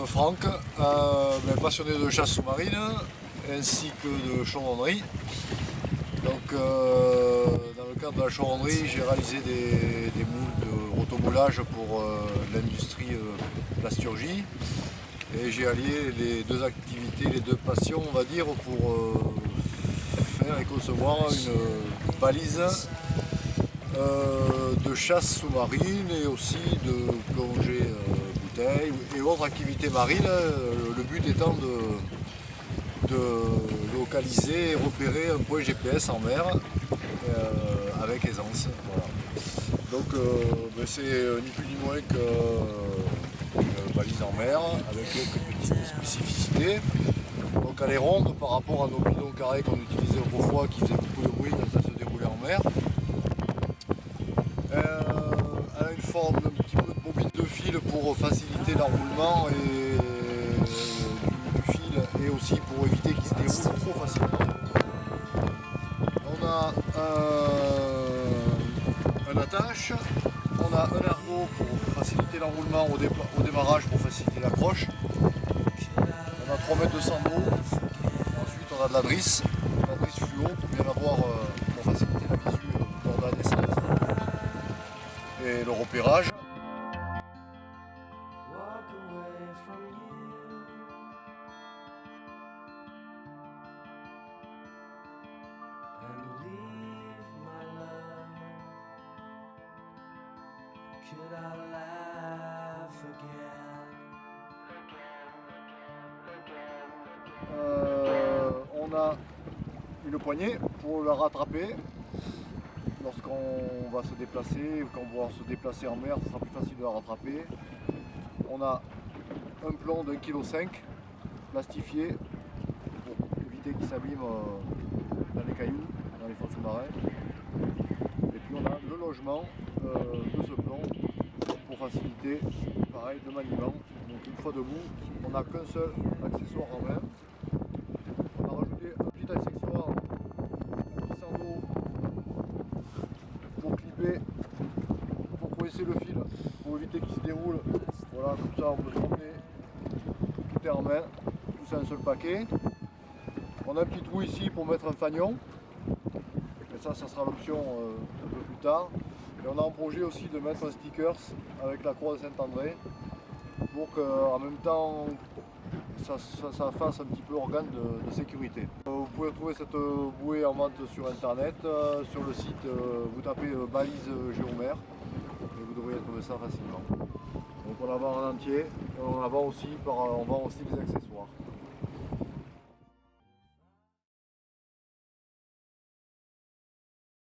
Franck, passionné de chasse sous-marine ainsi que de chaudronnerie. Donc, dans le cadre de la chaudronnerie, j'ai réalisé des moules de rotomoulage pour l'industrie plasturgie. Et j'ai allié les deux activités, les deux passions, on va dire, pour faire et concevoir une balise de chasse sous-marine et aussi de plongée bouteille et autres activités marines. Le but étant de localiser et repérer un point GPS en mer avec aisance. Voilà. Donc c'est ni plus ni moins qu'une balise en mer avec quelques petites spécificités. Donc elle est ronde par rapport à nos bidons carrés qu'on utilisait autrefois qui faisaient beaucoup de bruit quand ça se déroulait en mer. Elle a une forme un petit peu de bobine de fil pour faciliter l'enroulement du fil et aussi pour éviter qu'il se déroule trop facilement. On a un attache, on a un ergot pour faciliter l'enroulement au démarrage, pour faciliter l'accroche. On a 3 mètres de sando, ensuite on a de la drisse fluo pour bien avoir pour faciliter la visu lors de la descente et le repérage. On a une poignée pour la rattraper lorsqu'on va se déplacer ou quand on va se déplacer en mer, ce sera plus facile de la rattraper. On a un plomb d'1,5 kg plastifié pour éviter qu'il s'abîme dans les cailloux, dans les fonds sous-marins. Et puis on a le logement de ce plomb pour faciliter pareil le maniement. Donc une fois debout, on n'a qu'un seul accessoire en main. On a rajouté un petit accessoire, un petit sando pour clipper, pour coincer le fil, pour éviter qu'il se déroule. Voilà, comme ça on peut se promener, tout est en main, tout c'est un seul paquet. On a un petit trou ici pour mettre un fanion, mais ça sera l'option un peu plus tard. Et on a en projet aussi de mettre un stickers avec la croix de Saint-André pour qu'en même temps ça fasse un petit peu organe de sécurité. Vous pouvez trouver cette bouée en vente sur internet, sur le site, vous tapez balise Géomère et vous devriez trouver ça facilement. Donc on la vend en entier et on vend aussi des accessoires.